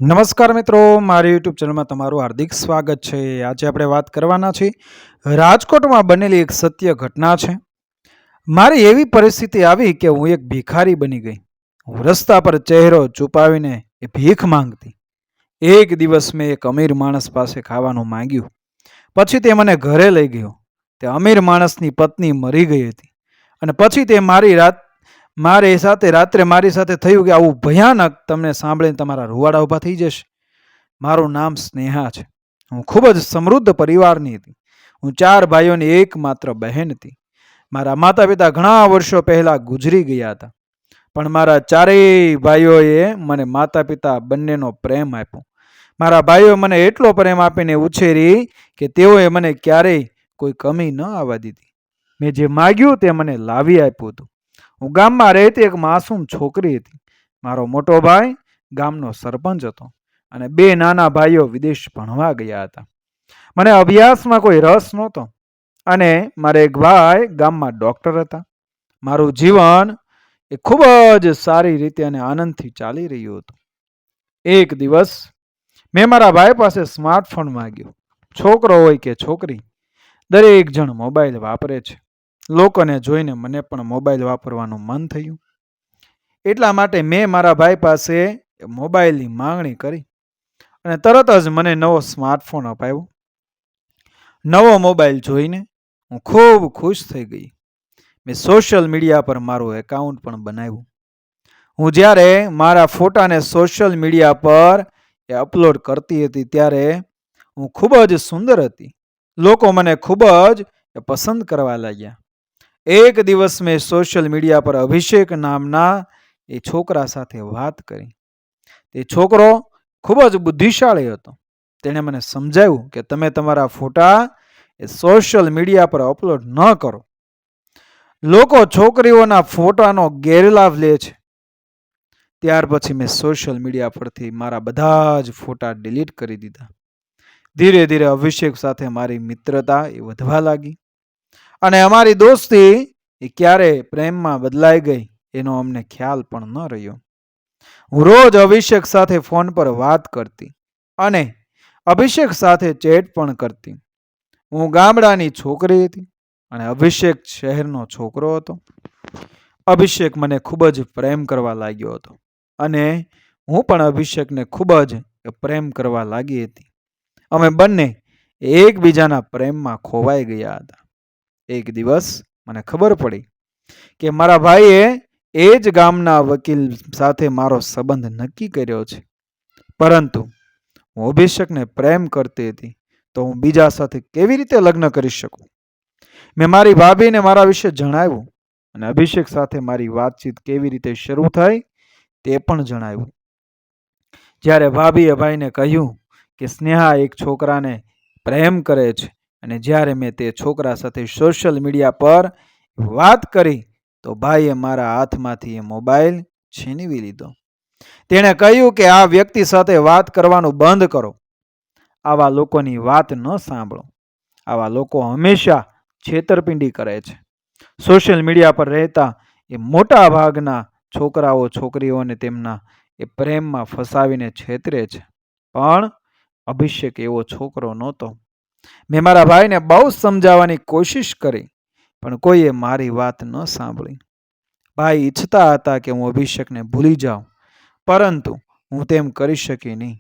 નમસ્કાર મિત્રો, મારી યુટ્યુબ ચેનલમાં તમારું હાર્દિક સ્વાગત છે। આજે આપણે વાત કરવાના છીએ રાજકોટમાં બનેલી એક સત્ય ઘટના છે। મારી એવી પરિસ્થિતિ આવી કે હું એક ભિખારી બની ગઈ। હું રસ્તા પર ચહેરો છુપાવીને એ ભીખ માંગતી। એક દિવસ મેં એક અમીર માણસ પાસે ખાવાનું માંગ્યું, પછી તે મને ઘરે લઈ ગયો। તે અમીર માણસની પત્ની મરી ગઈ હતી અને પછી તે મારી રાત્રે મારી સાથે થયું કે આવું ભયાનક તમને સાંભળીને તમારા રૂવાડા ઊભા થઈ જશે। મારું નામ સ્નેહા છે। હું ખૂબ જ સમૃદ્ધ પરિવારની હતી। હું 4 ભાઈઓની એકમાત્ર બહેન હતી। મારા માતા પિતા ઘણા વર્ષો પહેલા ગુજરી ગયા હતા, પણ મારા ચારેય ભાઈઓએ મને માતા પિતા બંનેનો પ્રેમ આપ્યો। મારા ભાઈઓ મને એટલો પ્રેમ આપીને ઉછેરી કે તેઓએ મને ક્યારેય કોઈ કમી ન આવવા દીધી। મેં જે માગ્યું તે મને લાવી આપ્યું હતું। હું ગામમાં રહેતી એક માસૂમ છોકરી હતી। મારો મોટો ભાઈ ગામનો સરપંચ હતો અને 2 નાના ભાઈઓ વિદેશ ભણવા ગયા હતા। મને અભ્યાસમાં કોઈ રસ નહોતો અને મારા એક ભાઈ ગામમાં ડૉક્ટર હતા। મારું જીવન એ ખૂબ જ સારી રીતે અને આનંદથી ચાલી રહ્યું હતું। એક દિવસ મેં મારા ભાઈ પાસે સ્માર્ટફોન માંગ્યો। છોકરો હોય કે છોકરી, દરેક જણ મોબાઈલ વાપરે છે। લોકોને જોઈને મને પણ મોબાઈલ વાપરવાનું મન થયું। એટલા માટે મેં મારા ભાઈ પાસે મોબાઈલની માંગણી કરી અને તરત જ મને નવો સ્માર્ટફોન અપાવ્યો। નવો મોબાઈલ જોઈને હું ખૂબ ખુશ થઈ ગઈ। મેં સોશિયલ મીડિયા પર મારું એકાઉન્ટ પણ બનાવ્યું। હું જ્યારે મારા ફોટાને સોશિયલ મીડિયા પર અપલોડ કરતી હતી ત્યારે હું ખૂબ જ સુંદર હતી। લોકો મને ખૂબ જ પસંદ કરવા લાગ્યા। એક દિવસ મેં સોશિયલ મીડિયા પર અભિષેક નામના એ છોકરા સાથે વાત કરી। તે છોકરો ખૂબ જ બુદ્ધિશાળી હતો। તેણે મને સમજાવ્યું કે તમે તમારા ફોટા સોશિયલ મીડિયા પર અપલોડ ન કરો। લોકો છોકરીઓના ફોટાનો ગેરલાભ લે છે। ત્યાર પછી મેં સોશિયલ મીડિયા પરથી મારા બધા જ ફોટા ડિલીટ કરી દીધા। ધીરે ધીરે અભિષેક સાથે મારી મિત્રતા એ વધવા લાગી અને અમારી દોસ્તી એ ક્યારે પ્રેમમાં બદલાઈ ગઈ એનો અમને ખ્યાલ પણ ન રહ્યો। હું રોજ અભિષેક સાથે ફોન પર વાત કરતી અને અભિષેક સાથે ચેટ પણ કરતી। હું ગામડાની છોકરી હતી અને અભિષેક શહેરનો છોકરો હતો। અભિષેક મને ખૂબ જ પ્રેમ કરવા લાગ્યો હતો અને હું પણ અભિષેકને ખૂબ જ પ્રેમ કરવા લાગી હતી। અમે બંને એકબીજાના પ્રેમમાં ખોવાઈ ગયા હતા। એક દિવસ મને ખબર પડી કે મારા ભાઈએ એ જ ગામના વકીલ સાથે મારો સંબંધ નક્કી કર્યો છે, પરંતુ હું અભિષેકને પ્રેમ કરતી હતી તો હું બીજા સાથે કેવી રીતે લગ્ન કરી શકું? મેં મારી ભાભીને મારા વિશે જણાવ્યું અને અભિષેક સાથે મારી વાતચીત કેવી રીતે શરૂ થઈ તે પણ જણાવ્યું। જ્યારે ભાભીએ ભાઈને કહ્યું કે સ્નેહા એક છોકરાને પ્રેમ કરે છે અને જ્યારે મેં તે છોકરા સાથે સોશિયલ મીડિયા પર વાત કરી તો ભાઈએ મારા હાથમાંથી એ મોબાઈલ છીનવી લીધો। તેણે કહ્યું કે આ વ્યક્તિ સાથે વાત કરવાનું બંધ કરો। આવા લોકોની વાત ન સાંભળો। આવા લોકો હંમેશા છેતરપિંડી કરે છે। સોશિયલ મીડિયા પર રહેતા એ મોટા ભાગના છોકરાઓ છોકરીઓને તેમના એ પ્રેમમાં ફસાવીને છેતરે છે, પણ અભિષેક એવો છોકરો નહોતો। મેં મારા ભાઈને બહુ સમજાવવાની કોશિશ કરી, પણ કોઈએ મારી વાત ન સાંભળી। ભાઈ ઈચ્છતા હતા કે હું અભિષેકને ભૂલી જાઉં, પરંતુ હું તેમ કરી શકી નહીં।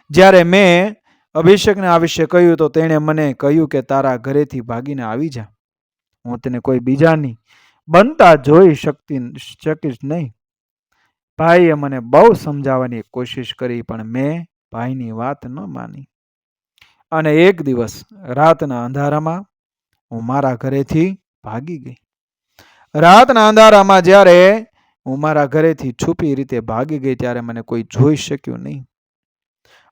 જ્યારે મેં અભિષેકને આ વિશે કહ્યું તો તેણે મને કહ્યું કે તારા ઘરેથી ભાગીને આવી જા। હું તેને કોઈ બીજાની બનતા જોઈ શકીશ નહીં। ભાઈએ મને બહુ સમજાવવાની કોશિશ કરી, પણ મેં ભાઈની વાત ન માની અને એક દિવસ રાતના અંધારામાં હું મારા ઘરેથી ભાગી ગઈ। રાતના અંધારામાં જ્યારે હું મારા ઘરેથી છુપી રીતે ભાગી ગઈ ત્યારે મને કોઈ જોઈ શક્યું નહીં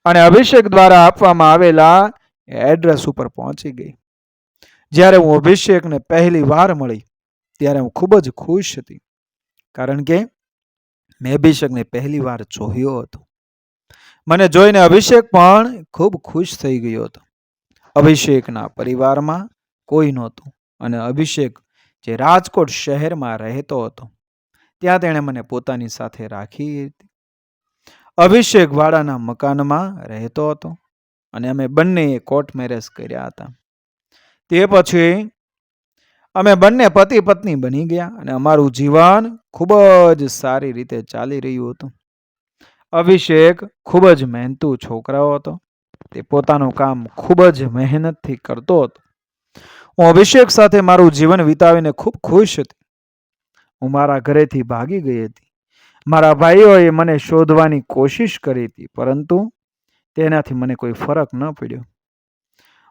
અને અભિષેક દ્વારા આપવામાં આવેલા એડ્રેસ ઉપર પહોંચી ગઈ। જ્યારે હું અભિષેકને પહેલી વાર મળી ત્યારે હું ખૂબ જ ખુશ હતી, કારણ કે મેં અભિષેકને પહેલી વાર જોયો હતો। મને જોઈને અભિષેક પણ ખૂબ ખુશ થઈ ગયો હતો। અભિષેકના પરિવારમાં કોઈ નહોતું અને અભિષેક જે રાજકોટ શહેરમાં રહેતો હતો ત્યાં તેણે મને પોતાની સાથે રાખી હતી। અભિષેક વાળાના મકાનમાં રહેતો હતો અને અમે બંનેએ કોર્ટ મેરેજ કર્યા હતા. તે પછી અમે બંને પતિ પત્ની બની ગયા અને અમારું જીવન ખૂબ જ સારી રીતે ચાલી રહ્યું હતું. અભિષેક ખૂબ જ મહેનતુ છોકરાઓ હતો. તે પોતાનું કામ ખૂબ જ મહેનતથી કરતો હતો. હું અભિષેક સાથે મારું જીવન વિતાવીને ખૂબ ખુશ હતી. હું મારા ઘરેથી ભાગી ગઈ હતી. મારા ભાઈઓએ મને શોધવાની કોશિશ કરી હતી, પરંતુ તેનાથી મને કોઈ ફરક ન પડ્યો.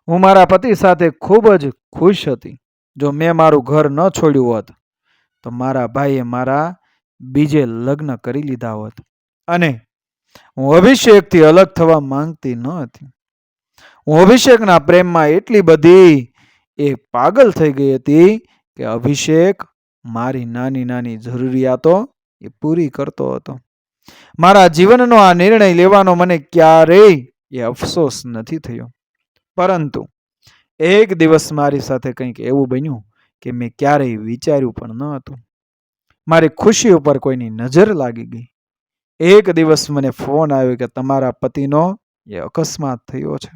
હું મારા પતિ સાથે ખૂબ જ ખુશ હતી. જો મેં મારું ઘર ન છોડ્યું હોત તો મારા ભાઈએ મારા બીજે લગ્ન કરી લીધા હોત અને હું અભિષેકથી અલગ થવા માંગતી ન હતી. હું અભિષેકના પ્રેમમાં એટલી બધી પાગલ થઈ ગઈ હતી કે અભિષેક મારી નાની નાની જરૂરિયાતો પૂરી કરતો હતો. મારા જીવનનો આ નિર્ણય લેવાનો મને ક્યારેય અફસોસ નથી થયો, પરંતુ એક દિવસ મારી સાથે કંઈક એવું બન્યું કે મેં ક્યારેય વિચાર્યું પણ ન હતું. મારી ખુશી ઉપર કોઈની નજર લાગી ગઈ. એક દિવસ મને ફોન આવ્યો કે તમારા પતિનો અકસ્માત થયો છે.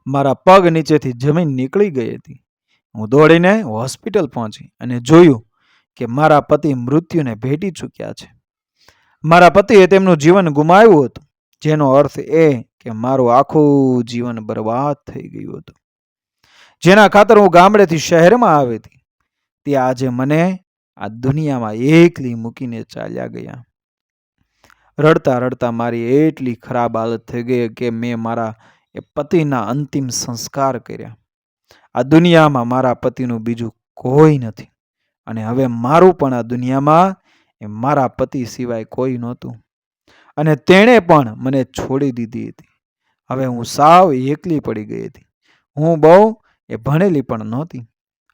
મારા પગ નીચેથી જમીન નીકળી ગઈ હતી. હું દોડીને હોસ્પિટલ પહોંચી અને જોયું કે મારા પતિ મૃત્યુને ભેટી ચૂક્યા છે. મારા પતિએ તેમનું જીવન ગુમાવ્યું હતું, જેનો અર્થ એ કે મારું આખું જીવન બરબાદ થઈ ગયું હતું. જેના ખાતર હું ગામડેથી શહેરમાં આવી હતી, તે આજે મને આ દુનિયામાં એકલી મૂકીને ચાલ્યા ગયા. રડતા રડતા મારી એટલી ખરાબ હાલત થઈ ગઈ કે મેં મારા પતિના અંતિમ સંસ્કાર કર્યા. આ દુનિયામાં મારા પતિનું બીજું કોઈ નથી અને હવે મારું પણ આ દુનિયામાં મારા પતિ સિવાય કોઈ નહોતું અને તેણે પણ મને છોડી દીધી હતી. હવે હું સાવ એકલી પડી ગઈ હતી. હું બહુ ભણેલી પણ નહોતી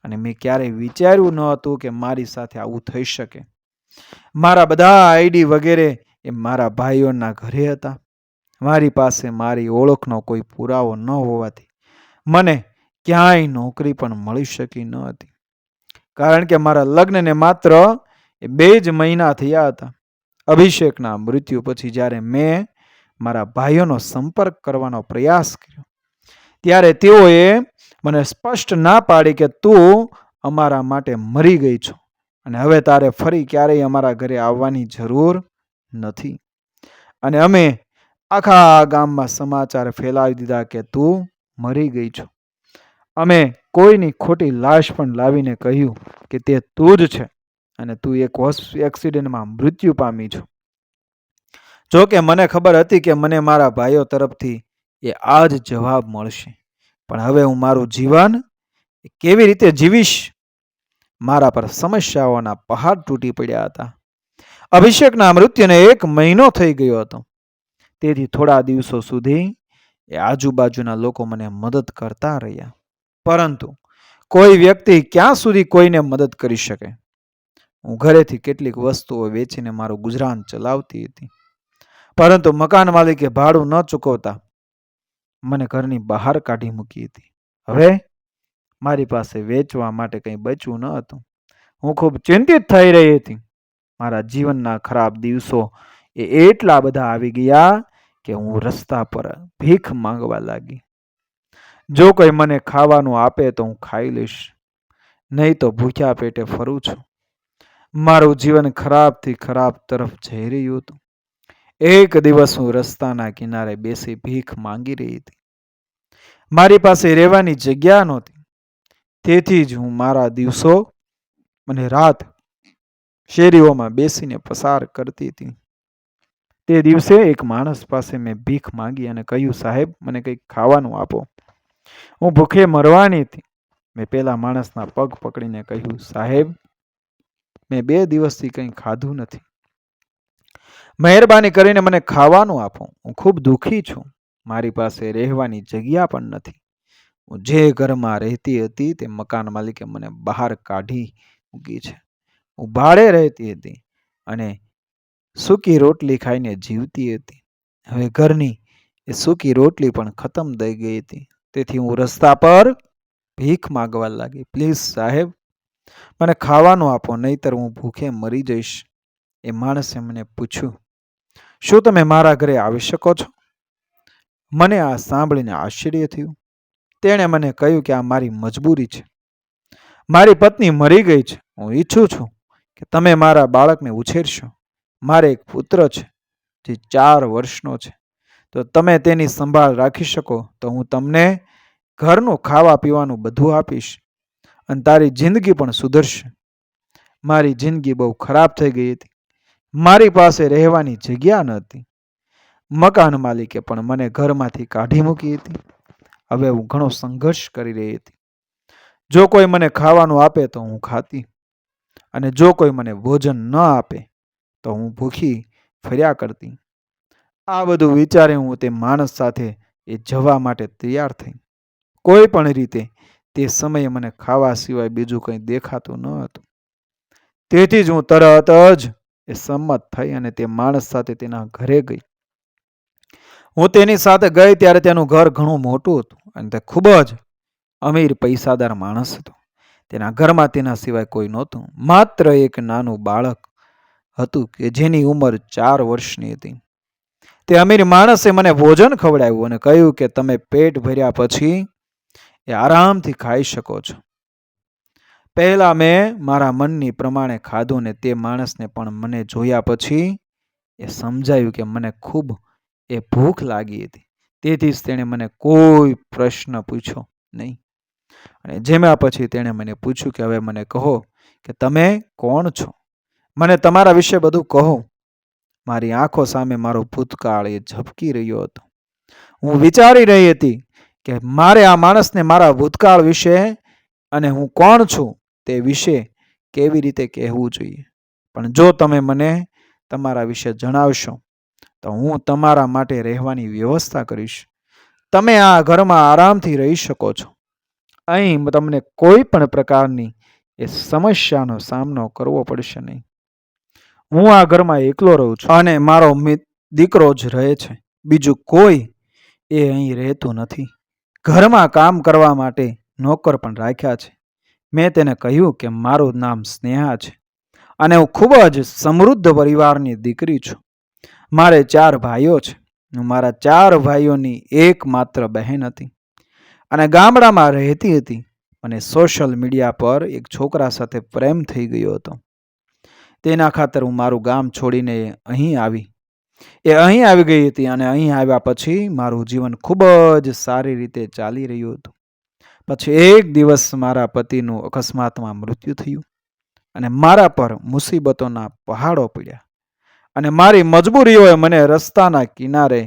અને મેં ક્યારેય વિચાર્યું ન હતું કે મારી સાથે આવું થઈ શકે. મારા બધા આઈડી વગેરે મારા ભાઈઓના ઘરે હતા. મારી પાસે મારી ઓળખનો કોઈ પુરાવો ન હોવાથી મને ક્યાંય નોકરી પણ મળી શકી ન હતી, કારણ કે મારા લગ્નને માત્ર 2 જ મહિના થયા હતા. અભિષેકના મૃત્યુ પછી જ્યારે મેં મારા ભાઈઓનો સંપર્ક કરવાનો પ્રયાસ કર્યો, ત્યારે તેઓએ મને સ્પષ્ટ ના પાડી કે તું અમારા માટે મરી ગઈ છો અને હવે તારે ફરી ક્યારેય અમારા ઘરે આવવાની જરૂર નથી. અને અમે આખા ગામમાં સમાચાર ફેલાવી દીધા કે તું મરી ગઈ છો. અમે કોઈની ખોટી લાશ પણ લાવીને કહ્યું કે તે તું જ છે અને તું એક એક્સિડન્ટમાં મૃત્યુ પામી છો. જો કે મને ખબર હતી કે મને મારા ભાઈઓ તરફથી આ જ જવાબ મળશે, પણ હવે હું મારું જીવન કેવી રીતે જીવીશ? મારા પર સમસ્યાઓના પહાડ તૂટી પડ્યા હતા. અભિષેકના મૃત્યુને 1 મહિનો થઈ ગયો હતો. તેથી થોડા દિવસો સુધી આજુબાજુના લોકો મને મદદ કરતા રહ્યા, પરંતુ કોઈ વ્યક્તિ ક્યાં સુધી કોઈને મદદ કરી શકે? હું ઘરેથી કેટલીક વસ્તુઓ વેચીને મારું ગુજરાન ચલાવતી હતી, પરંતુ મકાન માલિકે ભાડું ન ચૂકવતા મને ઘરની બહાર કાઢી મૂકી હતી. હવે મારી પાસે વેચવા માટે કંઈ બચ્યું ન હતું. હું ખૂબ ચિંતિત થઈ રહી હતી. મારા જીવનના ખરાબ દિવસો એટલા બધા આવી ગયા કે હું રસ્તા પર ભીખ માંગવા લાગી. જો કોઈ મને ખાવાનું આપે તો હું ખાઈ લઈશ, નહીં તો ભૂખ્યા પેટે ફરું છું. મારું જીવન ખરાબથી ખરાબ તરફ જઈ રહ્યું હતું. એક દિવસ હું રસ્તાના કિનારે બેસી ભીખ માંગી રહી હતી. મારી પાસે રહેવાની જગ્યા નહોતી, તેથી જ હું મારા દિવસો અને રાત શેરીઓમાં બેસીને પસાર કરતી હતી. તે દિવસે એક માણસ પાસે મેં ભીખ માંગી અને કહ્યું, સાહેબ, મને કંઈક ખાવાનું આપો. હું ભૂખે મરવાની હતી. મેં પેલા માણસના પગ પકડીને કહ્યું, સાહેબ, મેં 2 દિવસથી કંઈ ખાધું નથી. મહેરબાની કરીને મને ખાવાનું આપો. હું ખૂબ દુઃખી છું. મારી પાસે રહેવાની જગ્યા પણ નથી. હું જે ઘરમાં રહેતી હતી તે મકાન માલિકે મને બહાર કાઢી મૂકી છે. હું ભાડે રહેતી હતી અને સૂકી રોટલી ખાઈને જીવતી હતી. હવે ઘરની સૂકી રોટલી પણ ખતમ થઈ ગઈ હતી, તેથી હું રસ્તા પર ભીખ માંગવા લાગી. પ્લીઝ સાહેબ, મને ખાવાનું આપો, નહીતર હું ભૂખે મરી જઈશ. એ માણસે મને પૂછ્યું, શું તમે મારા ઘરે આવી શકો છો? મને આ સાંભળીને આશ્ચર્ય થયું. તેણે મને કહ્યું કે આ મારી મજબૂરી છે. મારી પત્ની મરી ગઈ છે. હું ઈચ્છું છું કે તમે મારા બાળકને ઉછેરશો. મારે એક પુત્ર છે જે 4 વર્ષનો છે. તો તમે તેની સંભાળ રાખી શકો તો હું તમને ઘરનું ખાવા પીવાનું બધું આપીશ અને તારી જિંદગી પણ સુધરશે. મારી જિંદગી બહુ ખરાબ થઈ ગઈ હતી. મારી પાસે રહેવાની જગ્યા ન હતી. મકાન માલિકે પણ મને ઘરમાંથી કાઢી મૂકી હતી. હવે હું ઘણો સંઘર્ષ કરી રહી હતી. જો કોઈ મને ખાવાનું આપે તો હું ખાતી, અને જો કોઈ મને ભોજન ન આપે તો હું ભૂખી ફર્યા કરતી. આ બધું વિચારે હું તે માણસ સાથે જવા માટે તૈયાર થઈ. કોઈ પણ રીતે તે સમયે મને ખાવા સિવાય બીજું કંઈ દેખાતું ન હતું. તેથી જ હું તરત જ સંમત થઈ અને તે માણસ સાથે તેના ઘરે ગઈ. હું તેની સાથે ગઈ ત્યારે તેનું ઘર ઘણું મોટું હતું અને તે ખૂબ જ અમીર પૈસાદાર માણસ હતો. તેના ઘરમાં તેના સિવાય કોઈ નહોતું. માત્ર એક નાનું બાળક હતું કે જેની ઉંમર 4 વર્ષની હતી. તે અમીર માણસે મને ભોજન ખવડાવ્યું અને કહ્યું કે તમે પેટ ભર્યા પછી આરામથી ખાઈ શકો છો. પહેલા મેં મારા મનની પ્રમાણે ખાધું ને તે માણસને પણ મને જોયા પછી સમજાયું કે મને ખૂબ ભૂખ લાગી હતી. તેથી જ તેણે મને કોઈ પ્રશ્ન પૂછ્યો નહીં. અને જેમાં પછી તેણે મને પૂછ્યું કે હવે મને કહો કે તમે કોણ છો? મને તમારા વિશે બધું કહો. મારી આંખો સામે મારો ભૂતકાળ ઝબકી રહ્યો હતો. હું વિચારી રહી હતી કે મારે આ માણસને મારા ભૂતકાળ વિશે અને હું કોણ છું તે વિશે કેવી રીતે કહેવું જોઈએ. પણ જો તમે મને તમારા વિશે જણાવશો તો હું તમારા માટે રહેવાની વ્યવસ્થા કરીશ. તમે આ ઘરમાં આરામથી રહી શકો છો. અહીં તમને કોઈ પણ પ્રકારની સમસ્યાનો સામનો કરવો પડશે નહીં. હું આ ઘરમાં એકલો રહું છું અને મારો દીકરો જ રહે છે. બીજું કોઈ અહીં રહેતું નથી. ઘરમાં કામ કરવા માટે નોકર પણ રાખ્યા છે. મેં તેને કહ્યું કે મારું નામ સ્નેહા છે અને હું ખૂબ જ સમૃદ્ધ પરિવારની દીકરી છું. મારે 4 ભાઈઓ છે. હું મારા 4 ભાઈઓની એકમાત્ર બહેન હતી અને ગામડામાં રહેતી હતી. મને સોશિયલ મીડિયા પર એક છોકરા સાથે પ્રેમ થઈ ગયો હતો. તેના ખાતર હું મારું ગામ છોડીને અહીં આવી. અહીં આવી ગઈ હતી અને અહીં આવ્યા પછી મારું જીવન ખૂબ જ સારી રીતે ચાલી રહ્યું હતું. પછી એક દિવસ મારા પતિનું અકસ્માતમાં મૃત્યુ થયું અને મારા પર મુસીબતોના પહાડો પડ્યા અને મારી મજબૂરીઓએ મને રસ્તાના કિનારે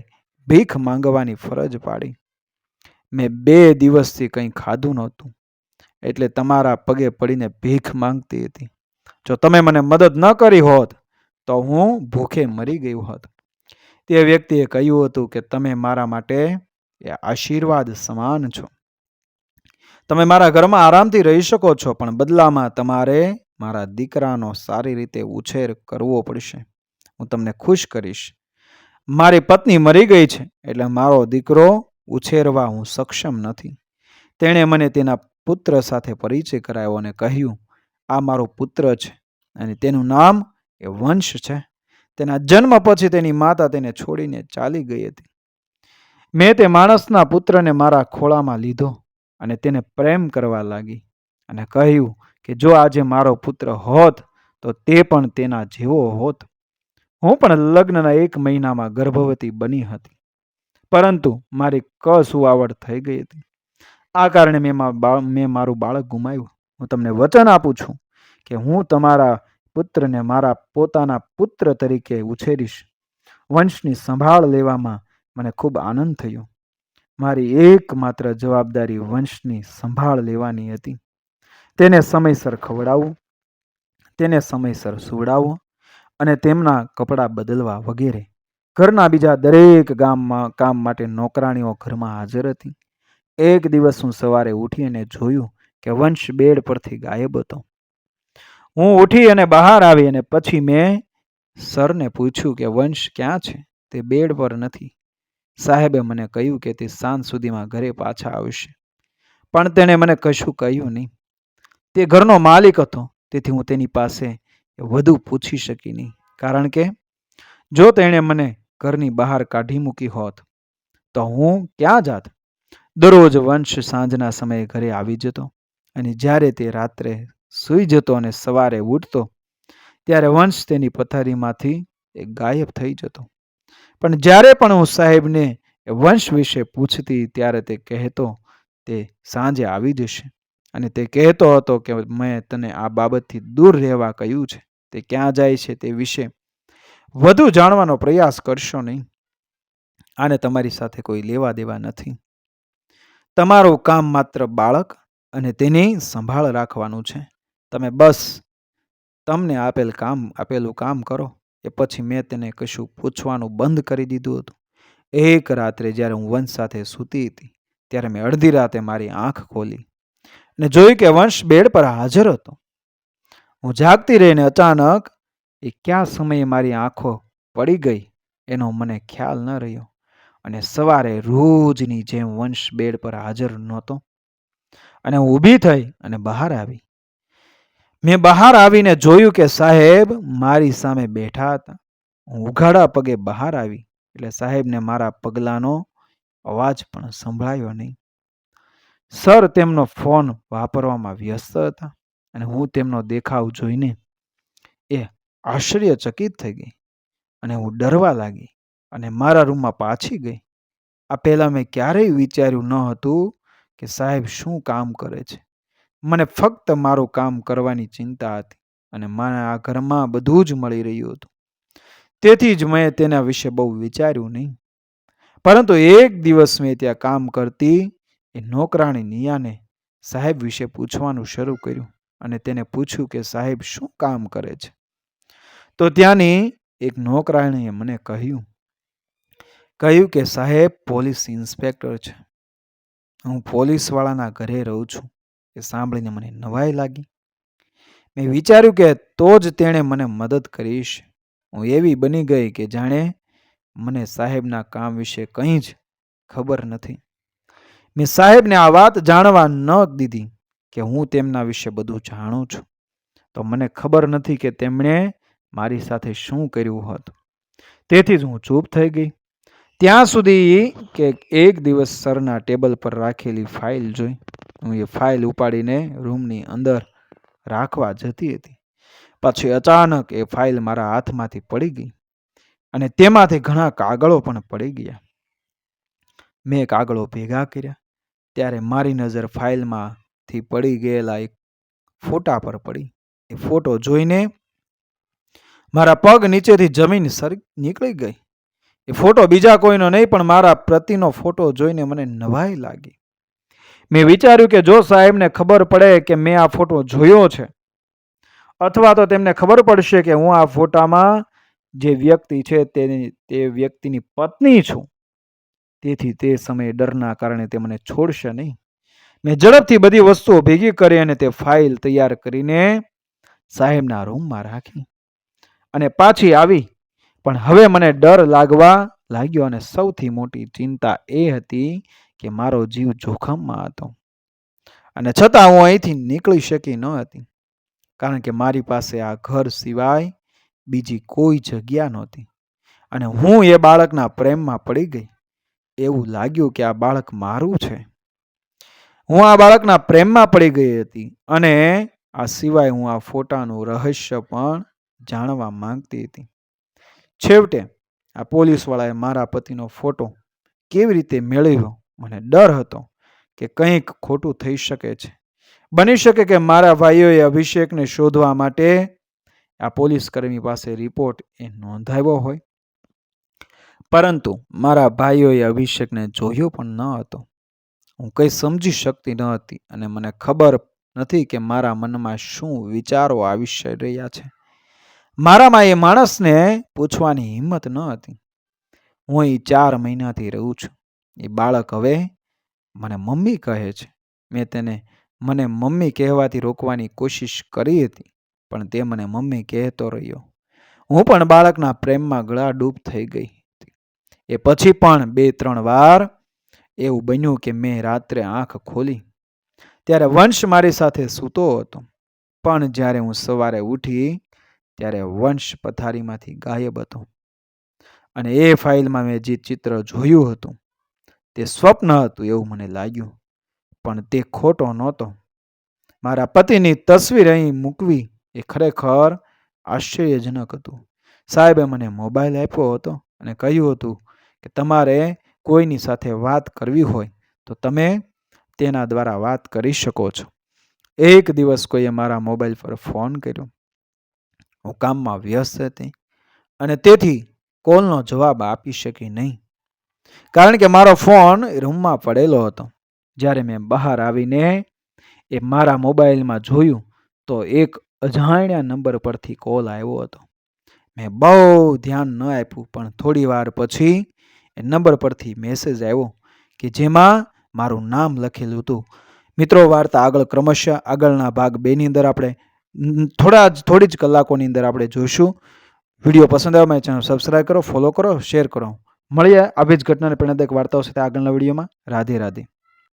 ભીખ માંગવાની ફરજ પાડી. મેં 2 દિવસથી કંઈ ખાધું નહોતું એટલે તમારા પગે પડીને ભીખ માંગતી હતી. જો તમે મને મદદ ન કરી હોત તો હું ભૂખે મરી ગયું હોત. તે વ્યક્તિએ કહ્યું હતું કે તમે મારા માટે આશીર્વાદ સમાન છો. તમે મારા ઘરમાં આરામથી રહી શકો છો, પણ બદલામાં તમારે મારા દીકરાનો સારી રીતે ઉછેર કરવો પડશે. હું તમને ખુશ કરીશ. મારી પત્ની મરી ગઈ છે એટલે મારો દીકરો ઉછેરવા હું સક્ષમ નથી. તેણે મને તેના પુત્ર સાથે પરિચય કરાવ્યો અને કહ્યું આ મારો પુત્ર છે અને તેનું નામ વંશ છે. તેના જન્મ પછી તેની માતા તેને છોડીને ચાલી ગઈ હતી. મેં તે માણસના પુત્રને મારા ખોળામાં લીધો અને તેને પ્રેમ કરવા લાગી અને કહ્યું કે જો આજે મારો પુત્ર હોત તો તે પણ તેના જેવો હોત. હું પણ લગ્નના 1 મહિનામાં ગર્ભવતી બની હતી, પરંતુ મારી કસુવાવડ થઈ ગઈ હતી. આ કારણે મેં મારું બાળક ગુમાવ્યું. હું તમને વચન આપું છું કે હું તમારા પુત્રને મારા પોતાના પુત્ર તરીકે ઉછેરીશ. વંશની સંભાળ લેવામાં મને ખૂબ આનંદ થયો. મારી એકમાત્ર જવાબદારી વંશની સંભાળ લેવાની હતી. તેને સમયસર ખવડાવવું, તેને સમયસર સુવડાવવું અને તેમના કપડાં બદલવા વગેરે. ઘરના બીજા દરેક કામ માટે નોકરાણીઓ ઘરમાં હાજર હતી. એક દિવસ હું સવારે ઉઠી અને જોયું કે વંશ બેડ પરથી ગાયબ હતો. હું ઉઠી અને બહાર આવી અને પછી મેં સરને પૂછ્યું કે વંશ ક્યાં છે? તે બેડ પર નથી. સાહેબે મને કહ્યું કે તે સાંજ સુધીમાં ઘરે પાછા આવશે, પણ તેણે મને કશું કહ્યું નહીં. તે ઘરનો માલિક હતો, તેથી હું તેની પાસે વધુ પૂછી શકી નહીં, કારણ કે જો તેણે મને ઘરની બહાર કાઢી મૂકી હોત તો હું ક્યાં જાત? દરરોજ વંશ સાંજના સમયે ઘરે આવી જતો અને જ્યારે તે રાત્રે સૂઈ જતો અને સવારે ઉઠતો ત્યારે વંશ તેની પથારીમાંથી ગાયબ થઈ જતો. પણ જ્યારે પણ હું સાહેબને વંશ વિશે પૂછતી ત્યારે તે કહેતો તે સાંજે આવી જશે અને તે કહેતો હતો કે મેં તને આ બાબતથી દૂર રહેવા કહ્યું છે. તે ક્યાં જાય છે તે વિશે વધુ જાણવાનો પ્રયાસ કરશો નહીં. આને તમારી સાથે કોઈ લેવા દેવા નથી. તમારું કામ માત્ર બાળક અને તેની સંભાળ રાખવાનું છે. તમે બસ તમને આપેલું કામ કરો. એ પછી મેં તેને કશું પૂછવાનું બંધ કરી દીધું હતું. એક રાત્રે જ્યારે હું વંશ સાથે સૂતી હતી ત્યારે મેં અડધી રાતે મારી આંખ ખોલી અને જોયું કે વંશ બેડ પર હાજર હતો. હું જાગતી રહીને અચાનક એ કયા સમયે મારી આંખો પડી ગઈ એનો મને ખ્યાલ ન રહ્યો અને સવારે રોજની જેમ વંશ બેડ પર હાજર નહોતો અને હું ઊભી થઈ અને બહાર આવી. મેં બહાર આવીને જોયું કે સાહેબ મારી સામે બેઠા હતા. હું ઉઘાડા પગે બહાર આવી એટલે સાહેબને મારા પગલાંનો અવાજ પણ સંભળાયો નહીં. સર તેમનો ફોન વાપરવામાં વ્યસ્ત હતા અને હું તેમનો દેખાવ જોઈને એ આશ્ચર્યચકિત થઈ ગઈ અને હું ડરવા લાગી અને મારા રૂમમાં પાછી ગઈ. આ પહેલાં મેં ક્યારેય વિચાર્યું ન હતું કે સાહેબ શું કામ કરે છે. મને ફક્ત મારું કામ કરવાની ચિંતા હતી અને મને આ ઘરમાં બધું જ મળી રહ્યું હતું. તેથી જ મેં તેના વિશે બહુ વિચાર્યું નહીં. પરંતુ એક દિવસ મેં ત્યાં કામ કરતી એ નોકરાણી નિયાને સાહેબ વિશે પૂછવાનું શરૂ કર્યું અને તેને પૂછ્યું કે સાહેબ શું કામ કરે છે. તો ત્યાંની એક નોકરાણીએ મને કહ્યું કે સાહેબ પોલીસ ઇન્સ્પેક્ટર છે. હું પોલીસવાળાના ઘરે રહું છું. એ સાંભળીને મને નવાઈ લાગી. મેં વિચાર્યું કે તો જ તેણે મને મદદ કરી છે. હું એવી બની ગઈ કે જાણે મને સાહેબના કામ વિશે કંઈ જ ખબર નથી. મેં સાહેબને આ વાત જાણવા ન દીધી કે હું તેમના વિશે બધું જાણું છું. તો મને ખબર નથી કે તેમણે મારી સાથે શું કર્યું હતું. તેથી જ હું ચૂપ થઈ ગઈ. ત્યાં સુધી કે એક દિવસ સરના ટેબલ પર રાખેલી ફાઇલ જોઈ. હું એ ફાઇલ ઉપાડીને રૂમની અંદર રાખવા જતી હતી. પછી અચાનક એ ફાઇલ મારા હાથમાંથી પડી ગઈ અને તેમાંથી ઘણા કાગળો પણ પડી ગયા. મેં કાગળો ભેગા કર્યા ત્યારે મારી નજર ફાઇલમાંથી પડી ગયેલા એક ફોટા પર પડી. એ ફોટો જોઈને મારા પગ નીચેથી જમીન નીકળી ગઈ. એ ફોટો બીજા કોઈનો નહીં પણ મારા પતિનો ફોટો જોઈને મને નવાઈ લાગી. મેં વિચાર્યું કે જો સાહેબને ખબર પડે કે મેં આ ફોટો જોયો છે અથવા તો તેમને ખબર પડશે કે હું આ ફોટામાં જે વ્યક્તિ છે તે વ્યક્તિની પત્ની છું. તેથી તે સમયે ડરના કારણે તે મને છોડશે નહીં. મેં ઝડપથી બધી વસ્તુઓ ભેગી કરી અને તે ફાઇલ તૈયાર કરીને સાહેબના રૂમમાં રાખી અને પાછી આવી. પણ હવે મને ડર લાગવા લાગ્યો અને સૌથી મોટી ચિંતા એ હતી કે મારો જીવ જોખમમાં હતો અને છતાં હું અહીંથી નીકળી શકી ન હતી કારણ કે મારી પાસે આ ઘર સિવાય બીજી કોઈ જગ્યા નહોતી અને હું એ બાળકના પ્રેમમાં પડી ગઈ. એવું લાગ્યું કે આ બાળક મારું છે. હું આ બાળકના પ્રેમમાં પડી ગઈ હતી અને આ સિવાય હું આ ફોટાનું રહસ્ય પણ જાણવા માંગતી હતી. છેવટે આ પોલીસવાળાએ મારા પતિનો ફોટો કેવી રીતે મેળવ્યો. મને ડર હતો કે કંઈક ખોટું થઈ શકે છે. બની શકે કે મારા ભાઈઓએ અભિષેકને શોધવા માટે આ પોલીસકર્મી પાસે રિપોર્ટ નોંધાવ્યો હોય. પરંતુ મારા ભાઈઓએ અભિષેકને જોયો પણ ન હતો. હું કંઈ સમજી શકતી ન હતી અને મને ખબર નથી કે મારા મનમાં શું વિચારો આવી રહ્યા છે. મારામાં એ માણસને પૂછવાની હિંમત ન હતી. હું અહીં 4 મહિનાથી રહું છું. એ બાળક હવે મને મમ્મી કહે છે. મેં તેને મને મમ્મી કહેવાથી રોકવાની કોશિશ કરી હતી પણ તે મને મમ્મી કહેતો રહ્યો. હું પણ બાળકના પ્રેમમાં ગળાડૂબ થઈ ગઈ હતી. એ પછી પણ 2-3 વાર એવું બન્યું કે મેં રાત્રે આંખ ખોલી ત્યારે વંશ મારી સાથે સૂતો હતો. પણ જ્યારે હું સવારે ઉઠી ત્યારે વંશ પથારીમાંથી ગાયબ હતો અને એ ફાઇલમાં મેં જે ચિત્ર જોયું હતું તે સ્વપ્ન હતું એવું મને લાગ્યું, પણ તે ખોટો નહોતો. મારા પતિની તસવીર અહીં મૂકવી એ ખરેખર આશ્ચર્યજનક હતું. સાહેબે મને મોબાઈલ આપ્યો હતો અને કહ્યું હતું કે તમારે કોઈની સાથે વાત કરવી હોય તો તમે તેના દ્વારા વાત કરી શકો છો. એક દિવસ કોઈએ મારા મોબાઈલ પર ફોન કર્યો. હું કામમાં વ્યસ્ત હતી અને તેથી કોલનો જવાબ આપી શકી નહીં, કારણ કે મારો ફોન રૂમમાં પડેલો હતો. જ્યારે મેં બહાર આવીને એ મારા મોબાઈલમાં જોયું તો એક અજાણ્યા નંબર પરથી કોલ આવ્યો હતો. મેં બહુ ધ્યાન ન આપ્યું, પણ થોડી વાર પછી એ નંબર પરથી મેસેજ આવ્યો કે જેમાં મારું નામ લખેલું હતું. મિત્રો, વાર્તા આગળના ભાગ 2 ની અંદર આપણે થોડી જ કલાકોની અંદર આપણે જોઈશું. વિડીયો પસંદ આવે મારી ચેનલ સબસ્ક્રાઈબ કરો, ફોલો કરો, શેર કરો. મળીએ આવી જ ઘટનાને પ્રેરણાદાયક વાર્તાઓ સાથે આગળના વિડીયોમાં. રાધે રાધે.